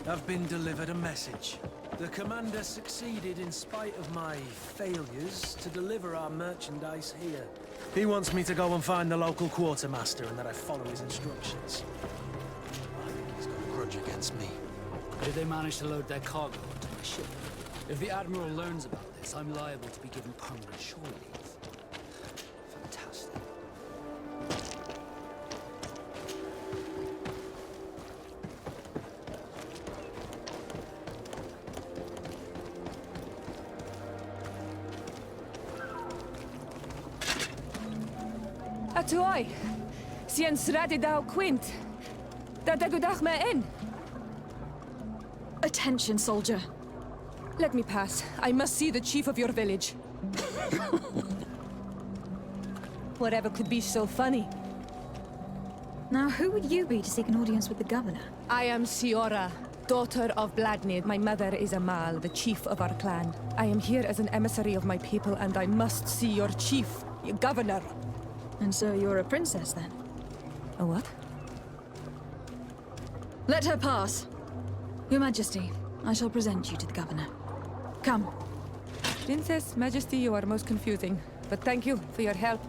I've been delivered a message. The commander succeeded in spite of my failures to deliver our merchandise here. He wants me to go and find the local quartermaster and that I follow his instructions. I think he's got a grudge against me. Did they manage to load their cargo onto my ship? If the Admiral learns about this, I'm liable to be given permanent shore leave. Fantastic. Atuai, Sien Sradi Dao Quint. Dadagudach me in. Attention, soldier. Let me pass. I must see the chief of your village. Whatever could be so funny? Now, who would you be to seek an audience with the governor? I am Siora, daughter of Bladnid. My mother is Amal, the chief of our clan. I am here as an emissary of my people, and I must see your chief, your governor. And so you're a princess, then? A what? Let her pass. Your Majesty, I shall present you to the governor. Come. Princess, Majesty, you are most confusing. But thank you for your help.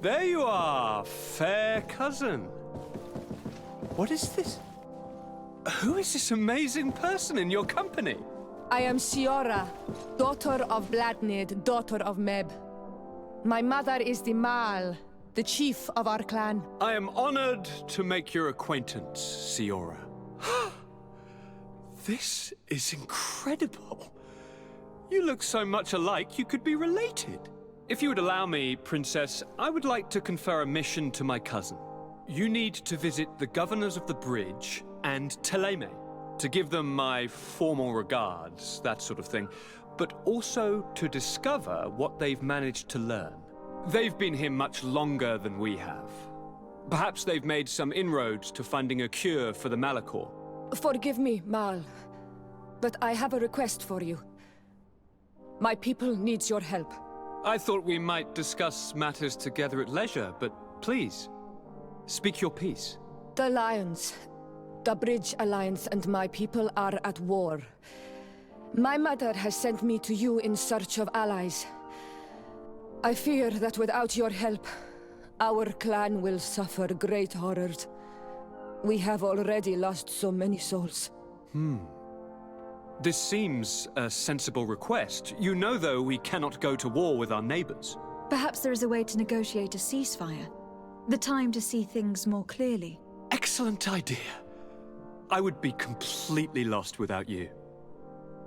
There you are, fair cousin. What is this? Who is this amazing person in your company? I am Siora, daughter of Bladnid, daughter of Meb. My mother is the Mal, the chief of our clan. I am honored to make your acquaintance, Siora. This is incredible. You look so much alike you could be related. If you would allow me, Princess, I would like to confer a mission to my cousin. You need to visit the governors of the bridge and Teleme to give them my formal regards, that sort of thing, but also to discover what they've managed to learn. They've been here much longer than we have. Perhaps they've made some inroads to finding a cure for the Malachor. Forgive me, Mal, but I have a request for you. My people needs your help. I thought we might discuss matters together at leisure, but please, speak your piece. The Lions, the Bridge Alliance and my people are at war. My mother has sent me to you in search of allies. I fear that without your help, our clan will suffer great horrors. We have already lost so many souls. This seems a sensible request. You know, though, we cannot go to war with our neighbors. Perhaps there is a way to negotiate a ceasefire. The time to see things more clearly. Excellent idea. I would be completely lost without you.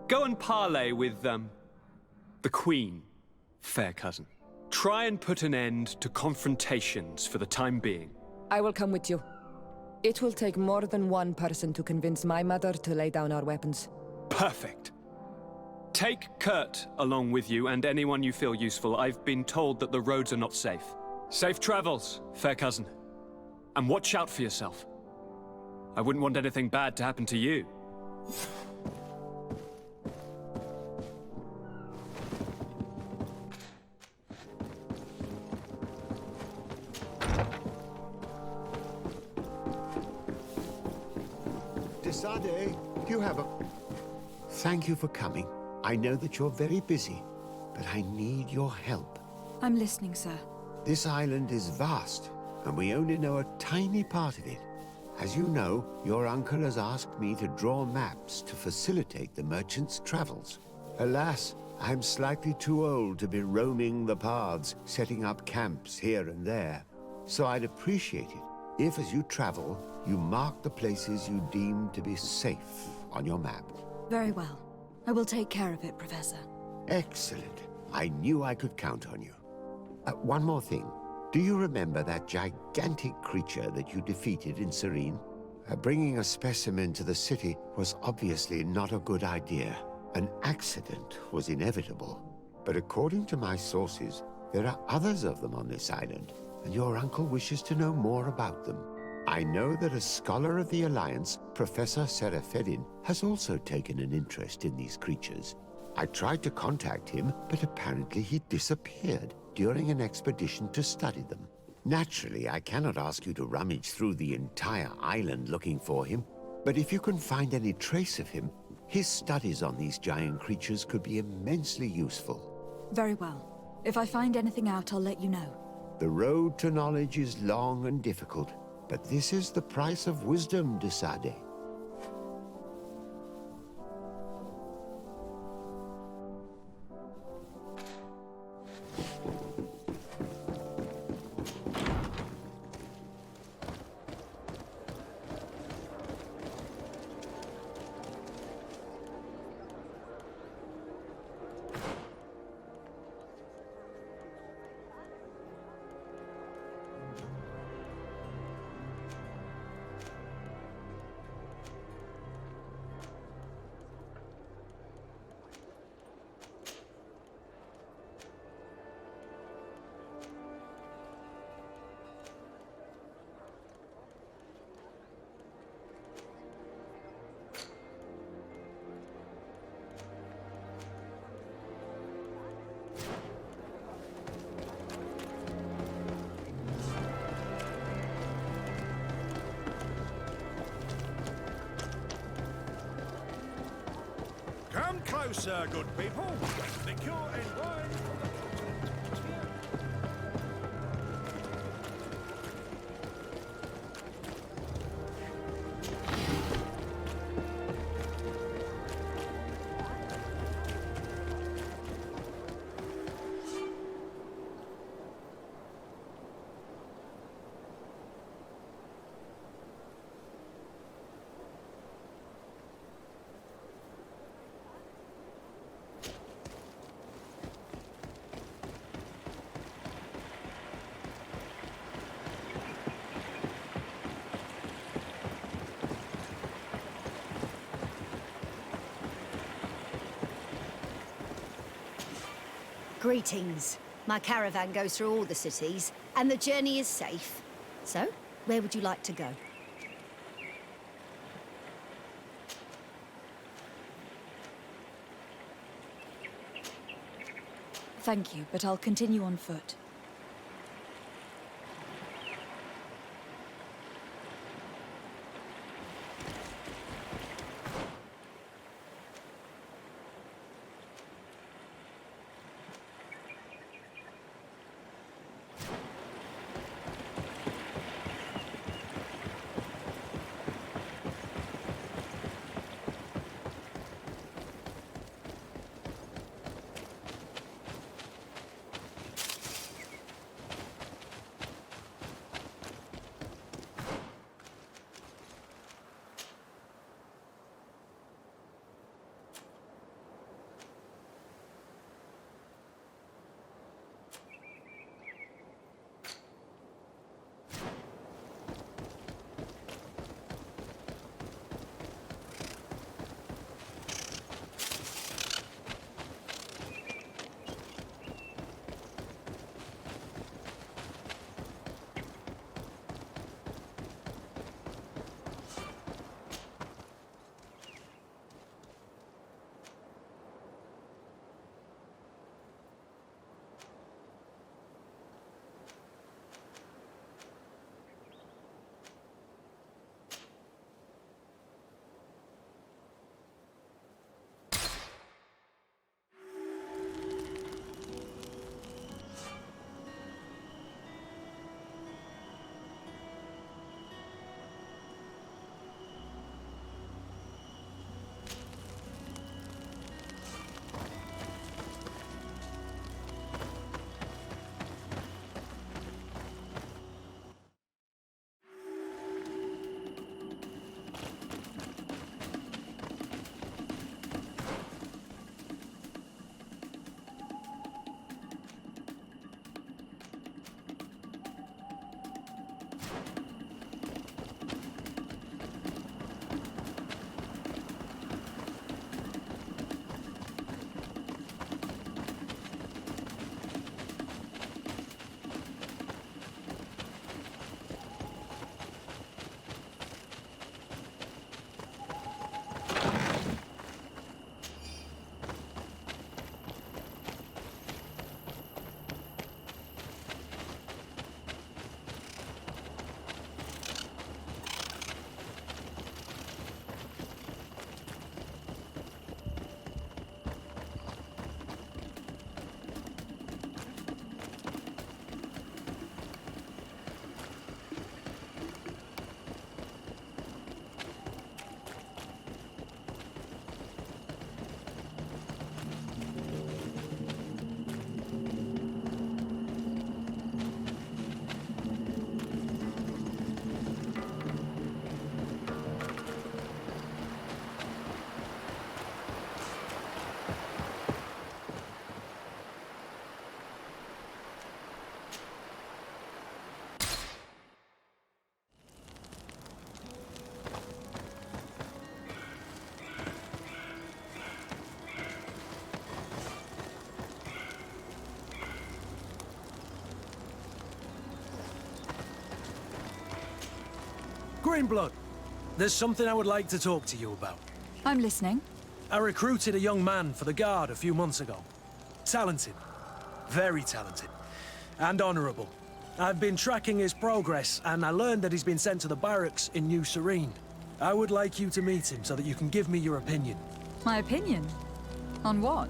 Go and parley with, the Queen, fair cousin. Try and put an end to confrontations for the time being. I will come with you. It will take more than one person to convince my mother to lay down our weapons. Perfect. Take Kurt along with you and anyone you feel useful. I've been told that the roads are not safe. Safe travels, fair cousin. And watch out for yourself. I wouldn't want anything bad to happen to you. Desade, you have a... Thank you for coming. I know that you're very busy, but I need your help. I'm listening, sir. This island is vast, and we only know a tiny part of it. As you know, your uncle has asked me to draw maps to facilitate the merchants' travels. Alas, I'm slightly too old to be roaming the paths, setting up camps here and there. So I'd appreciate it If, as you travel, you mark the places you deem to be safe on your map. Very well. I will take care of it, Professor. Excellent. I knew I could count on you. One more thing. Do you remember that gigantic creature that you defeated in Serene? Bringing a specimen to the city was obviously not a good idea. An accident was inevitable. But according to my sources, there are others of them on this island, and your uncle wishes to know more about them. I know that a scholar of the Alliance, Professor Serafedin, has also taken an interest in these creatures. I tried to contact him, but apparently he disappeared during an expedition to study them. Naturally, I cannot ask you to rummage through the entire island looking for him, but if you can find any trace of him, his studies on these giant creatures could be immensely useful. Very well. If I find anything out, I'll let you know. The road to knowledge is long and difficult, but this is the price of wisdom, de Sade. Come closer, good people. Liqueur and wine. Greetings. My caravan goes through all the cities, and the journey is safe. So, where would you like to go? Thank you, but I'll continue on foot. Greenblood, there's something I would like to talk to you about. I'm listening. I recruited a young man for the Guard a few months ago. Talented. Very talented. And honorable. I've been tracking his progress, and I learned that he's been sent to the barracks in New Serene. I would like you to meet him so that you can give me your opinion. My opinion? On what?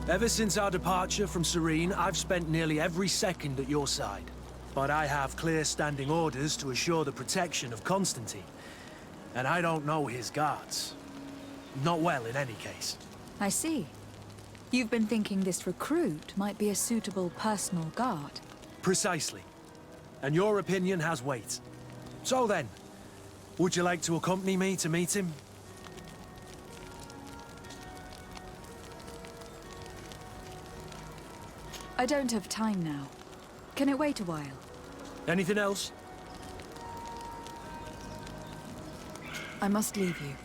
Ever since our departure from Serene, I've spent nearly every second at your side. But I have clear standing orders to assure the protection of Constantine. And I don't know his guards. Not well, in any case. I see. You've been thinking this recruit might be a suitable personal guard. Precisely. And your opinion has weight. So then, would you like to accompany me to meet him? I don't have time now. Can it wait a while? Anything else? I must leave you.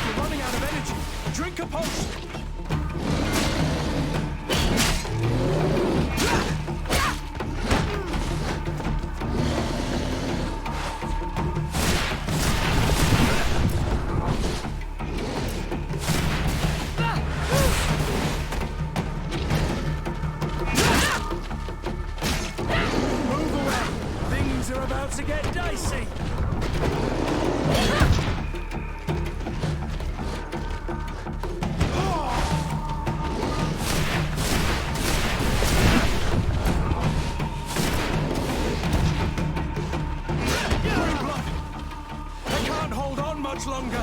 You're running out of energy. Drink a potion. Move away. Things are about to get dicey. I can't hold on much longer.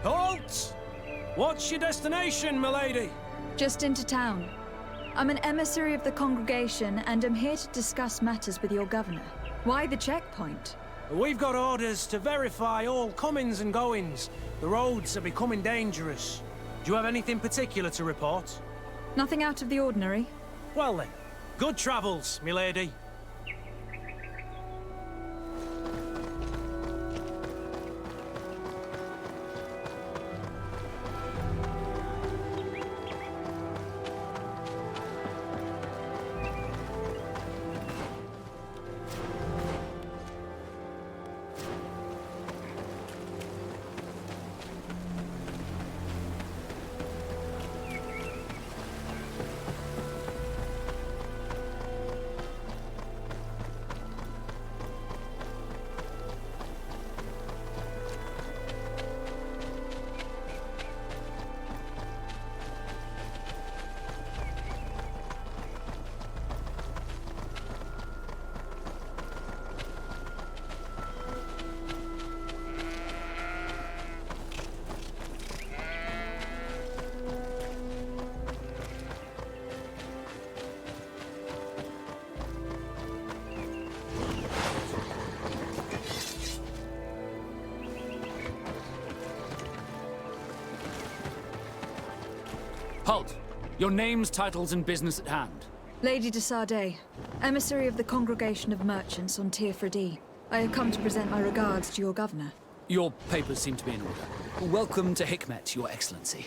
Halt! What's your destination, milady? Just into town. I'm an emissary of the congregation and am here to discuss matters with your governor. Why the checkpoint? We've got orders to verify all comings and goings. The roads are becoming dangerous. Do you have anything particular to report? Nothing out of the ordinary. Well then, good travels, milady. Halt! Your names, titles, and business at hand. Lady de Sardet, emissary of the Congregation of Merchants on Tirfredi. I have come to present my regards to your governor. Your papers seem to be in order. Welcome to Hikmet, Your Excellency.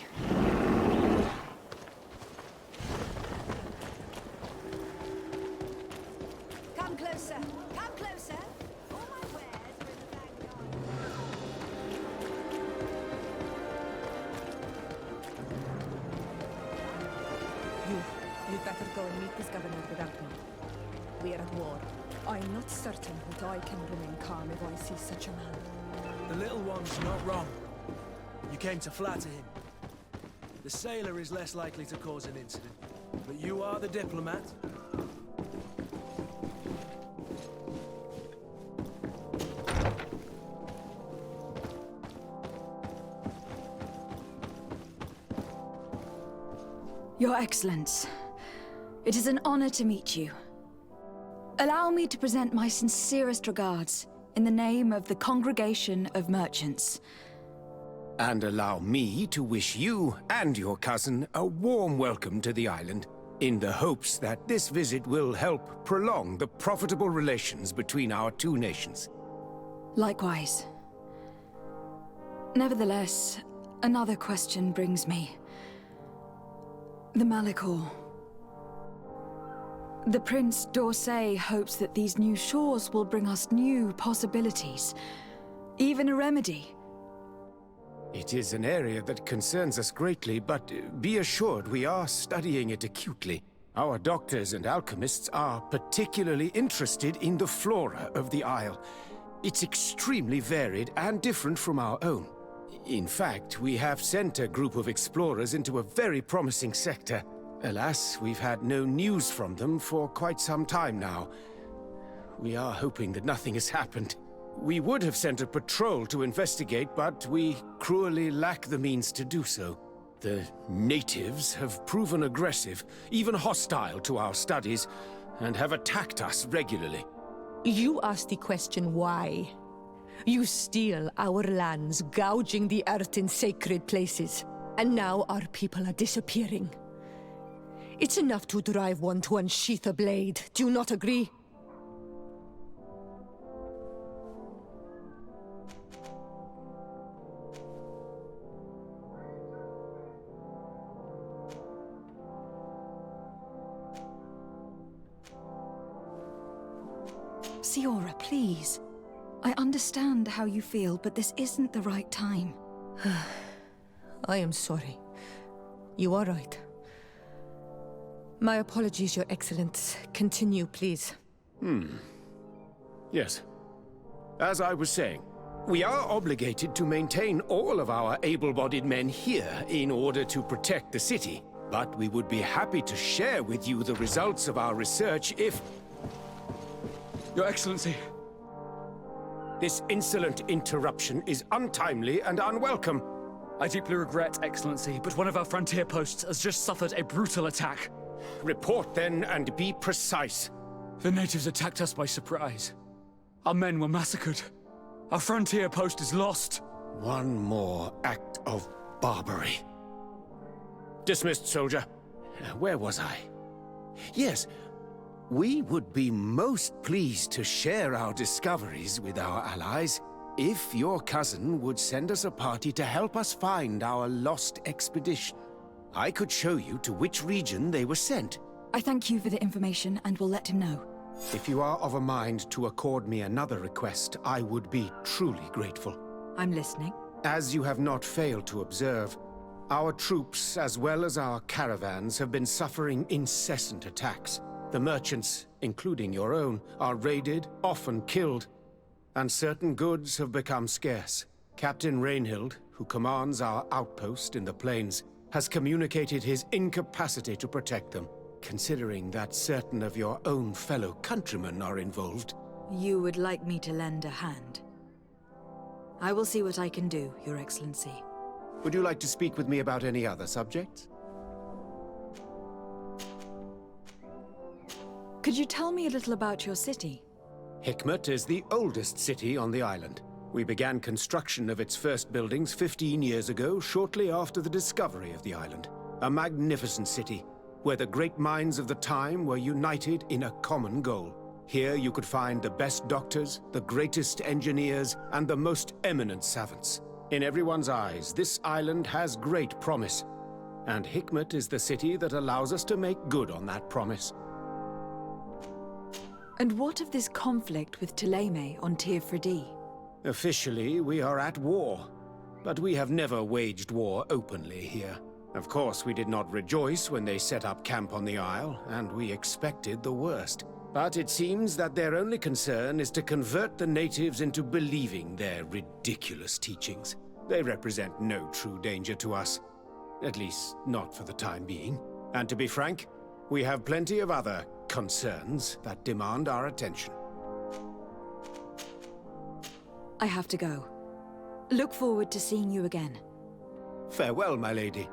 Come closer. Come closer. All my wares are in the vanguard. You'd better go and meet this governor without me. We are at war. I'm not certain that I can remain calm if I see such a man. The little one's not wrong. You came to flatter him. The sailor is less likely to cause an incident, but you are the diplomat. Your Excellence, it is an honor to meet you. Allow me to present my sincerest regards in the name of the Congregation of Merchants. And allow me to wish you and your cousin a warm welcome to the island, in the hopes that this visit will help prolong the profitable relations between our two nations. Likewise. Nevertheless, another question brings me. The Malachor. The Prince d'Orsay hopes that these new shores will bring us new possibilities, even a remedy. It is an area that concerns us greatly, but be assured we are studying it acutely. Our doctors and alchemists are particularly interested in the flora of the Isle. It's extremely varied and different from our own. In fact, we have sent a group of explorers into a very promising sector. Alas, we've had no news from them for quite some time now. We are hoping that nothing has happened. We would have sent a patrol to investigate, but we cruelly lack the means to do so. The natives have proven aggressive, even hostile to our studies, and have attacked us regularly. You asked the question why. You steal our lands, gouging the earth in sacred places. And now our people are disappearing. It's enough to drive one to unsheath a blade. Do you not agree? Siora, please. I understand how you feel, but this isn't the right time. I am sorry. You are right. My apologies, Your Excellence. Continue, please. Yes. As I was saying, we are obligated to maintain all of our able-bodied men here in order to protect the city. But we would be happy to share with you the results of our research if... Your Excellency. This insolent interruption is untimely and unwelcome. I deeply regret, Excellency, but one of our frontier posts has just suffered a brutal attack. Report then and be precise. The natives attacked us by surprise. Our men were massacred. Our frontier post is lost. One more act of barbarity. Dismissed, soldier. Where was I? Yes. We would be most pleased to share our discoveries with our allies if your cousin would send us a party to help us find our lost expedition. I could show you to which region they were sent. I thank you for the information and will let him know. If you are of a mind to accord me another request, I would be truly grateful. I'm listening. As you have not failed to observe, our troops, as well as our caravans, have been suffering incessant attacks. The merchants, including your own, are raided, often killed, and certain goods have become scarce. Captain Rainhild, who commands our outpost in the plains, has communicated his incapacity to protect them, considering that certain of your own fellow countrymen are involved. You would like me to lend a hand? I will see what I can do, Your Excellency. Would you like to speak with me about any other subjects? Could you tell me a little about your city? Hikmet is the oldest city on the island. We began construction of its first buildings 15 years ago, shortly after the discovery of the island. A magnificent city, where the great minds of the time were united in a common goal. Here you could find the best doctors, the greatest engineers, and the most eminent savants. In everyone's eyes, this island has great promise. And Hikmet is the city that allows us to make good on that promise. And what of this conflict with Ptolemy on Tir Fredi? Officially, we are at war. But we have never waged war openly here. Of course, we did not rejoice when they set up camp on the Isle, and we expected the worst. But it seems that their only concern is to convert the natives into believing their ridiculous teachings. They represent no true danger to us. At least, not for the time being. And to be frank, we have plenty of other concerns that demand our attention. I have to go. Look forward to seeing you again. Farewell, my lady.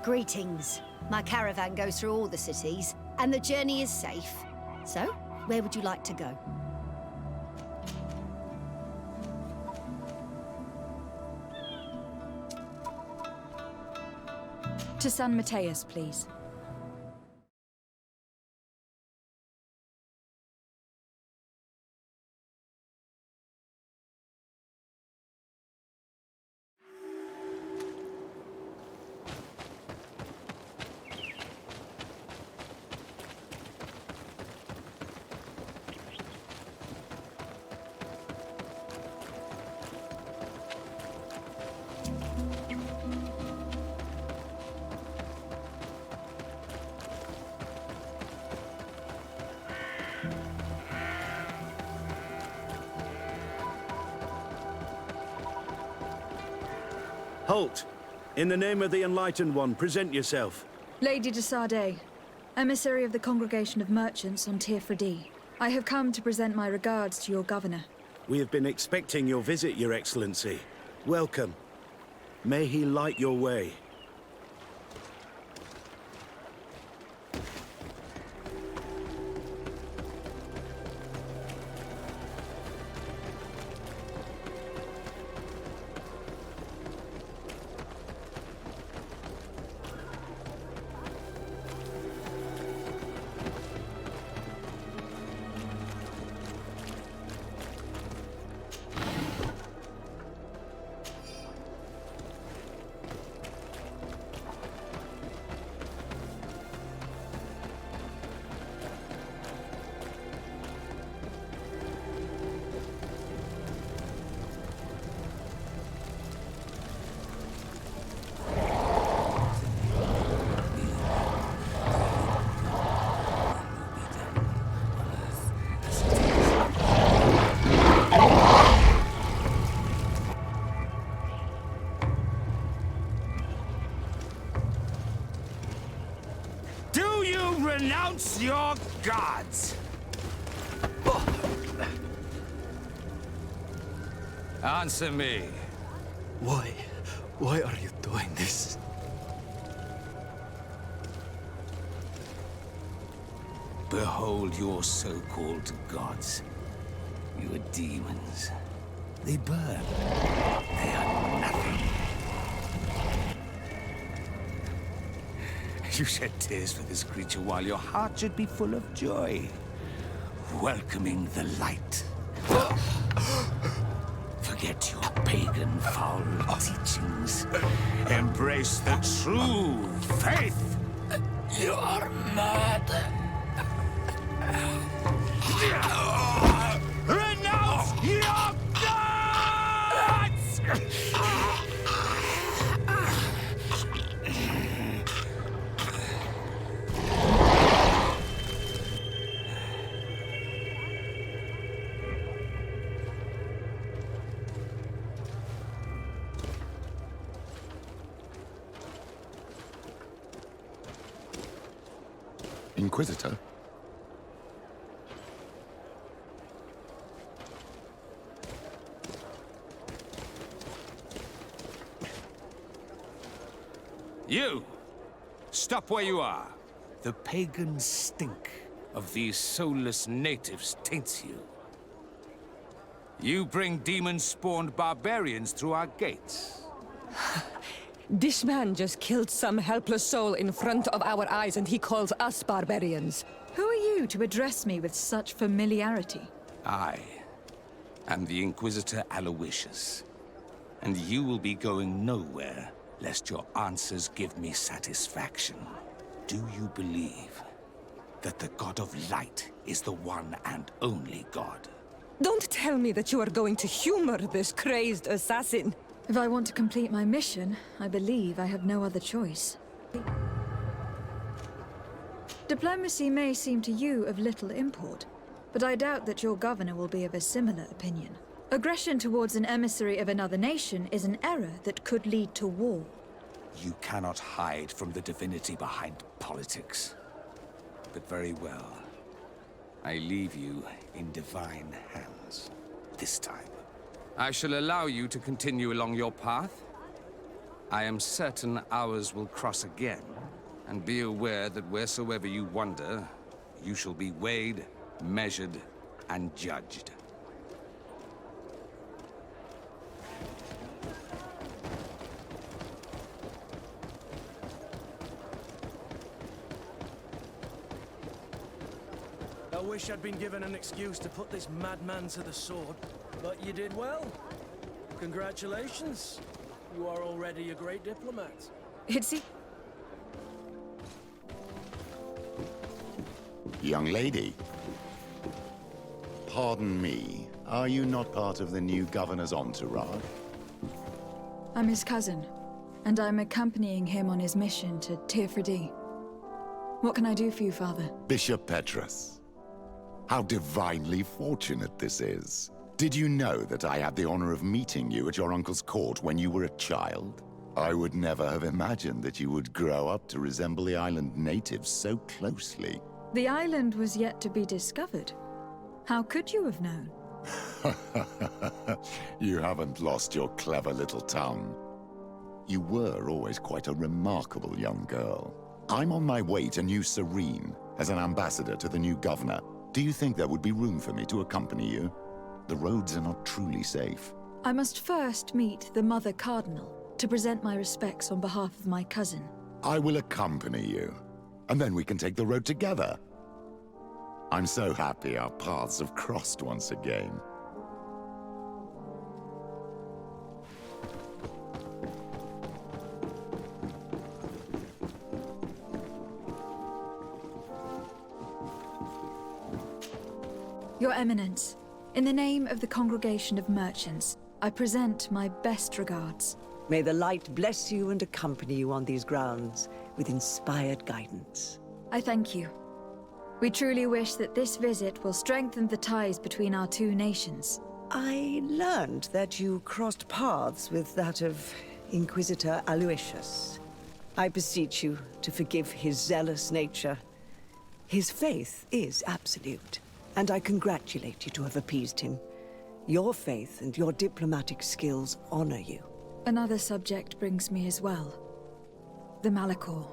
Greetings. My caravan goes through all the cities, and the journey is safe. So, where would you like to go? To San Mateus, please. Halt! In the name of the Enlightened One, present yourself. Lady de Sardet, emissary of the Congregation of Merchants on Tirfredi. I have come to present my regards to your governor. We have been expecting your visit, Your Excellency. Welcome. May he light your way. Renounce your gods! Answer me. Why? Why are you doing this? Behold your so-called gods. You are demons. They burn. They are nothing. You shed tears for this creature while your heart should be full of joy. Welcoming the light. Forget your pagan, foul teachings. Embrace the true faith. You are mad. Renounce your gods! Inquisitor? You! Stop where you are. The pagans stink. of these soulless natives taints you. You bring demon-spawned barbarians through our gates. This man just killed some helpless soul in front of our eyes, and he calls us barbarians. Who are you to address me with such familiarity? I am the Inquisitor Aloysius, and you will be going nowhere lest your answers give me satisfaction. Do you believe that the God of Light is the one and only God? Don't tell me that you are going to humor this crazed assassin. If I want to complete my mission, I believe I have no other choice. Diplomacy may seem to you of little import, but I doubt that your governor will be of a similar opinion. Aggression towards an emissary of another nation is an error that could lead to war. You cannot hide from the divinity behind politics. But very well. I leave you in divine hands. This time. I shall allow you to continue along your path. I am certain ours will cross again. And be aware that wheresoever you wander, you shall be weighed, measured, and judged. I wish I'd been given an excuse to put this madman to the sword, but you did well. Congratulations. You are already a great diplomat. Young lady. Pardon me, are you not part of the new governor's entourage? I'm his cousin, and I'm accompanying him on his mission to Tirfredi. What can I do for you, Father? Bishop Petrus. How divinely fortunate this is. Did you know that I had the honor of meeting you at your uncle's court when you were a child? I would never have imagined that you would grow up to resemble the island natives so closely. The island was yet to be discovered. How could you have known? You haven't lost your clever little tongue. You were always quite a remarkable young girl. I'm on my way to New Serene as an ambassador to the new governor. Do you think there would be room for me to accompany you? The roads are not truly safe. I must first meet the Mother Cardinal to present my respects on behalf of my cousin. I will accompany you, and then we can take the road together. I'm so happy our paths have crossed once again. Your Eminence, in the name of the Congregation of Merchants, I present my best regards. May the light bless you and accompany you on these grounds with inspired guidance. I thank you. We truly wish that this visit will strengthen the ties between our two nations. I learned that you crossed paths with that of Inquisitor Aloysius. I beseech you to forgive his zealous nature. His faith is absolute, and I congratulate you to have appeased him. Your faith and your diplomatic skills honor you. Another subject brings me as well. The Malachor.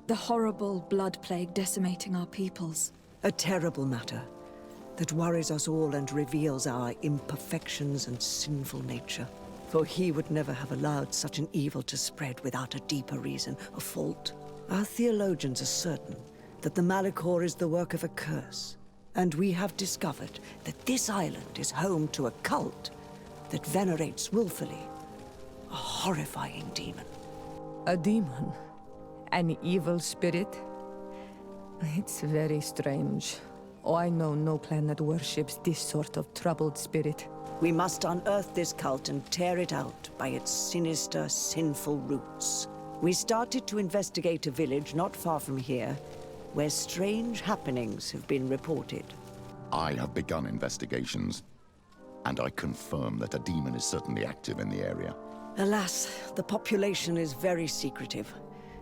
The horrible blood plague decimating our peoples. A terrible matter that worries us all and reveals our imperfections and sinful nature. For he would never have allowed such an evil to spread without a deeper reason, a fault. Our theologians are certain that the Malachor is the work of a curse, and we have discovered that this island is home to a cult that venerates willfully a horrifying demon. A demon? An evil spirit? It's very strange. Oh, I know no planet worships this sort of troubled spirit. We must unearth this cult and tear it out by its sinister, sinful roots. We started to investigate a village not far from here, where strange happenings have been reported. I have begun investigations, and I confirm that a demon is certainly active in the area. Alas, the population is very secretive,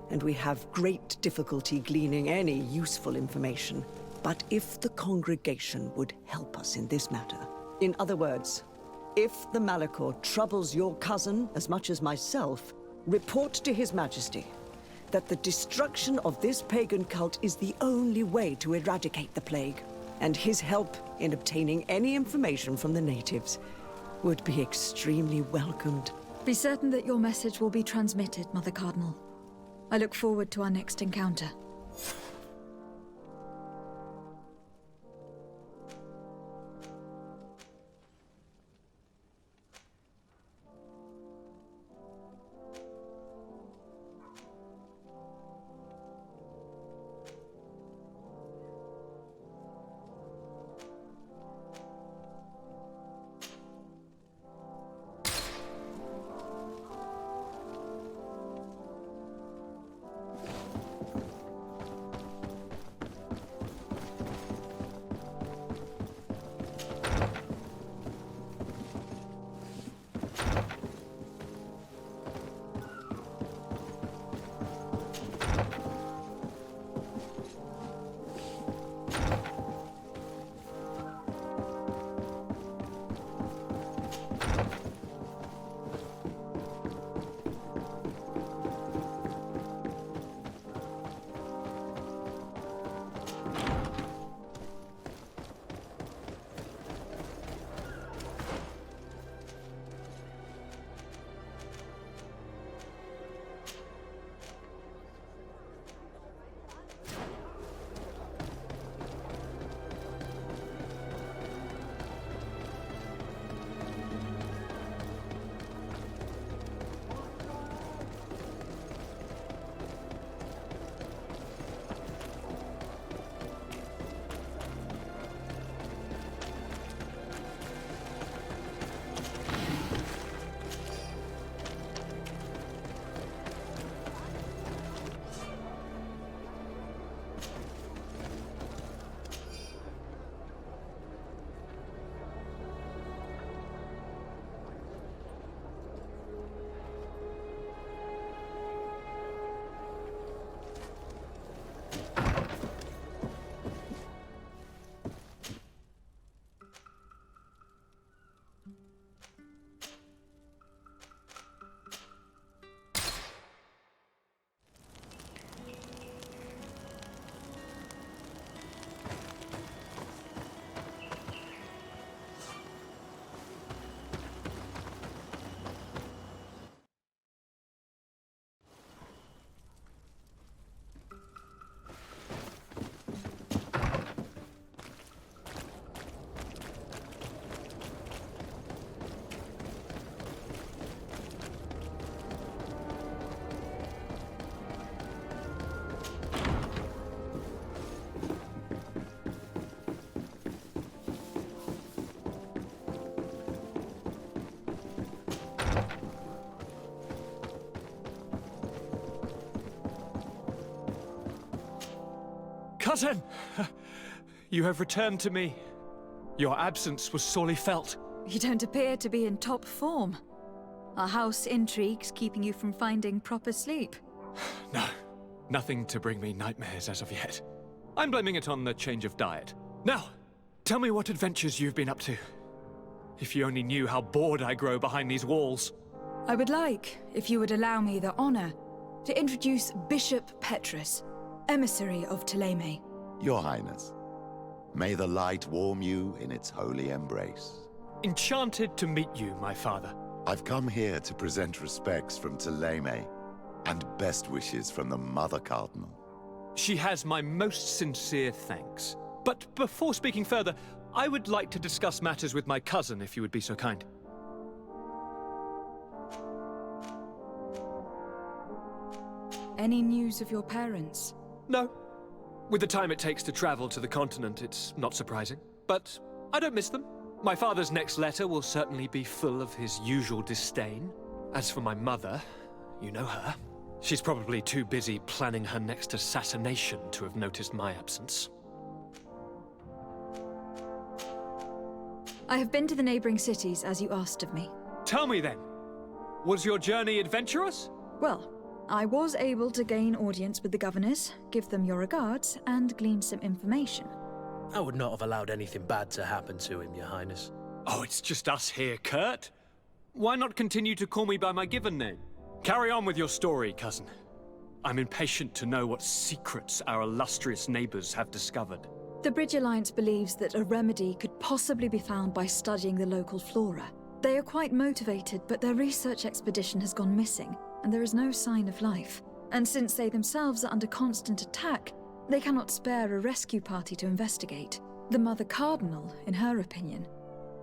and we have great difficulty gleaning any useful information. But if the congregation would help us in this matter, in other words, if the Malachor troubles your cousin as much as myself, report to His Majesty, that the destruction of this pagan cult is the only way to eradicate the plague, and his help in obtaining any information from the natives would be extremely welcomed. Be certain that your message will be transmitted, Mother Cardinal. I look forward to our next encounter. Cousin! You have returned to me. Your absence was sorely felt. You don't appear to be in top form. Are house intrigues keeping you from finding proper sleep? No, nothing to bring me nightmares as of yet. I'm blaming it on the change of diet. Now, tell me what adventures you've been up to. If you only knew how bored I grow behind these walls. I would like, if you would allow me the honor, to introduce Bishop Petrus, emissary of Ptolemy. Your Highness, may the light warm you in its holy embrace. Enchanted to meet you, my father. I've come here to present respects from Ptolemy, and best wishes from the Mother Cardinal. She has my most sincere thanks. But before speaking further, I would like to discuss matters with my cousin, if you would be so kind. Any news of your parents? No. With the time it takes to travel to the continent, it's not surprising. But I don't miss them. My father's next letter will certainly be full of his usual disdain. As for my mother, you know her. She's probably too busy planning her next assassination to have noticed my absence. I have been to the neighboring cities, as you asked of me. Tell me then, was your journey adventurous? Well, I was able to gain audience with the governors, give them your regards, and glean some information. I would not have allowed anything bad to happen to him, Your Highness. Oh, it's just us here, Kurt. Why not continue to call me by my given name? Carry on with your story, cousin. I'm impatient to know what secrets our illustrious neighbors have discovered. The Bridge Alliance believes that a remedy could possibly be found by studying the local flora. They are quite motivated, but their research expedition has gone missing, and there is no sign of life. And since they themselves are under constant attack, they cannot spare a rescue party to investigate. The Mother Cardinal, in her opinion,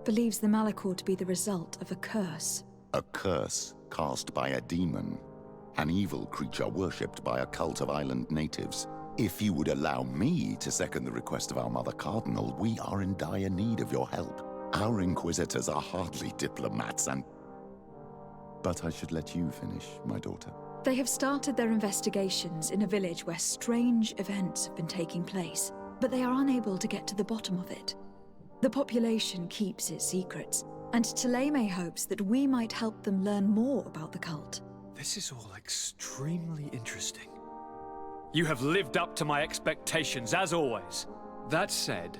believes the Malachor to be the result of a curse. A curse cast by a demon. An evil creature worshipped by a cult of island natives. If you would allow me to second the request of our Mother Cardinal, we are in dire need of your help. Our Inquisitors are hardly diplomats and... But I should let you finish, my daughter. They have started their investigations in a village where strange events have been taking place, but they are unable to get to the bottom of it. The population keeps its secrets, and Thélème hopes that we might help them learn more about the cult. This is all extremely interesting. You have lived up to my expectations, as always. That said,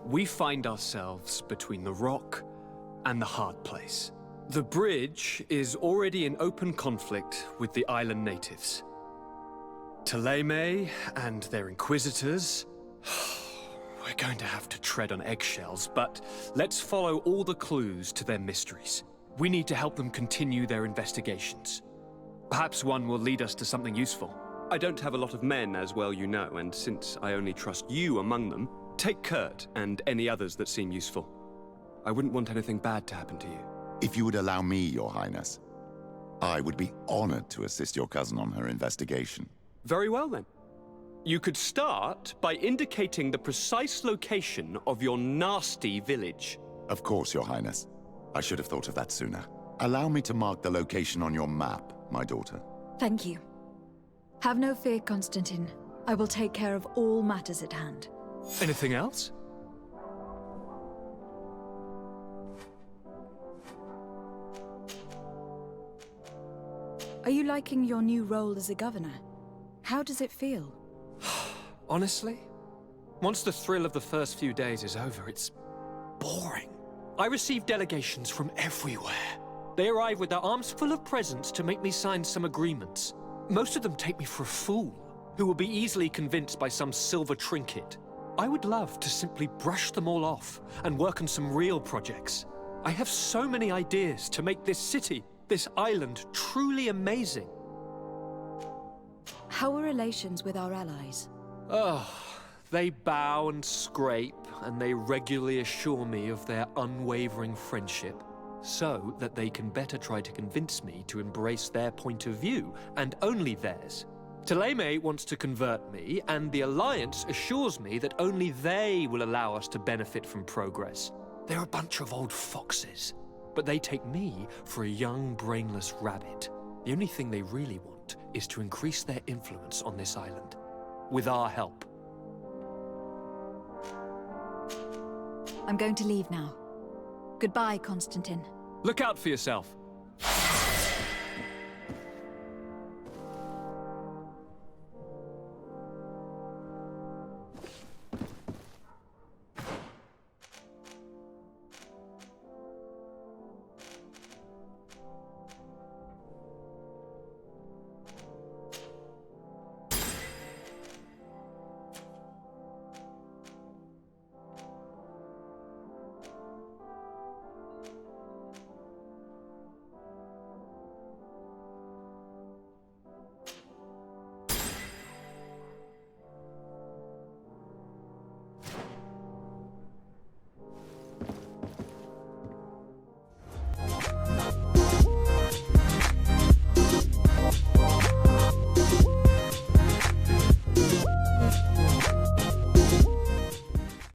we find ourselves between the rock and the hard place. The bridge is already in open conflict with the island natives. Thélème and their inquisitors... We're going to have to tread on eggshells, but let's follow all the clues to their mysteries. We need to help them continue their investigations. Perhaps one will lead us to something useful. I don't have a lot of men, as well you know, and since I only trust you among them, take Kurt and any others that seem useful. I wouldn't want anything bad to happen to you. If you would allow me, Your Highness, I would be honored to assist your cousin on her investigation. Very well, then. You could start by indicating the precise location of your nasty village. Of course, Your Highness. I should have thought of that sooner. Allow me to mark the location on your map, my daughter. Thank you. Have no fear, Constantine. I will take care of all matters at hand. Anything else? Are you liking your new role as a governor? How does it feel? Honestly, once the thrill of the first few days is over, it's boring. I receive delegations from everywhere. They arrive with their arms full of presents to make me sign some agreements. Most of them take me for a fool, who will be easily convinced by some silver trinket. I would love to simply brush them all off and work on some real projects. I have so many ideas to make this city, this island, truly amazing. How are relations with our allies? Oh, they bow and scrape, and they regularly assure me of their unwavering friendship, so that they can better try to convince me to embrace their point of view, and only theirs. Thélème wants to convert me, and the Alliance assures me that only they will allow us to benefit from progress. They're a bunch of old foxes, but they take me for a young, brainless rabbit. The only thing they really want is to increase their influence on this island. With our help. I'm going to leave now. Goodbye, Constantine. Look out for yourself.